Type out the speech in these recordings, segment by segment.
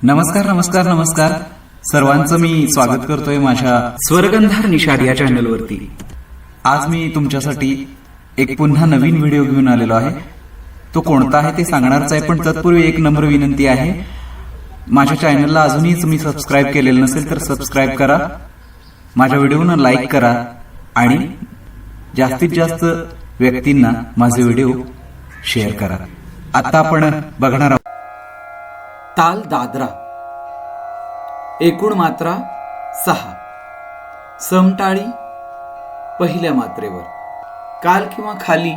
नमस्कार नमस्कार नमस्कार सर्वांचं मी स्वागत करतोय माझ्या स्वरगंधार निषाद या चॅनलवरती। आज मी तुमच्यासाठी एक पुन्हा नवीन व्हिडिओ घेऊन आलेलो आहे। तो कोणता आहे ते सांगणारच आहे, पण तत्पूर्वी एक नम्र विनंती आहे, माझ्या चॅनलला अजूनही तुम्ही सबस्क्राईब केलेलं नसेल तर सबस्क्राईब करा, माझ्या व्हिडिओना लाईक करा आणि जास्तीत जास्त व्यक्तींना माझे व्हिडिओ शेअर करा। आता आपण बघणार आहोत ताल दादरा। एकूण मात्रा 6, समटाळी पहिल्या मात्रेवर, काल किंवा खाली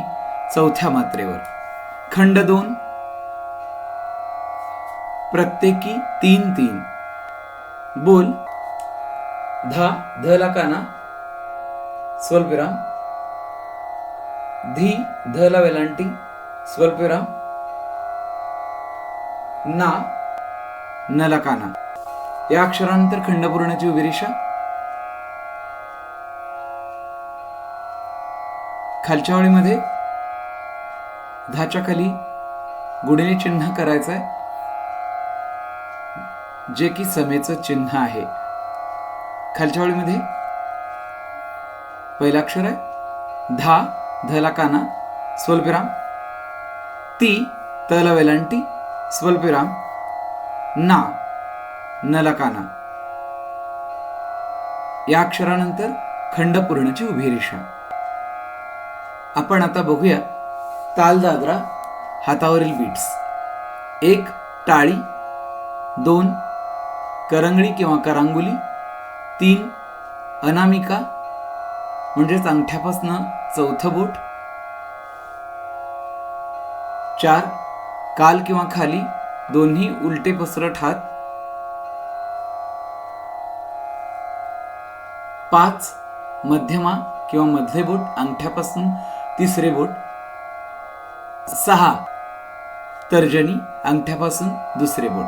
चौथ्या मात्रेवर, खंड 2 प्रत्येकी 3-3। बोल धा धला काना स्वल्पविराम, धी धला वेलांटी स्वल्पविराम, ना नला काना। या अक्षरानंतर खंडपूर्णाची उभी रेषा, खालच्या ओळीमध्ये धाच्या खाली गुणिले चिन्ह करायचं आहे, जे की समेचं चिन्ह आहे। खालच्या ओळीमध्ये पहिला अक्षर आहे धा धला काना स्वल्पविराम, ती तला वेलांटी स्वल्पविराम, ना नला काना। या अक्षरानंतर खंडपूर्णाची उभी रेषा। आपण आता बघूया ताल दादरा हातावरील बीट्स। 1 टाळी, 2 करंगळी किंवा करांगुली, 3 अनामिका म्हणजेच अंगठ्यापासून चौथं बोट, 4 काल किंवा खाली दोन्ही उलटे पसरट हात, 5 मध्यमा किंवा मधले बोट अंगठ्यापासून तिसरे बोट, 6 तर्जनी अंगठ्यापासून दुसरे बोट।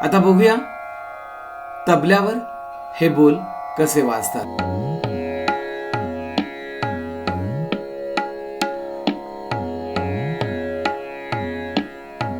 आता बघूया तबल्यावर हे बोल कसे वाजतात।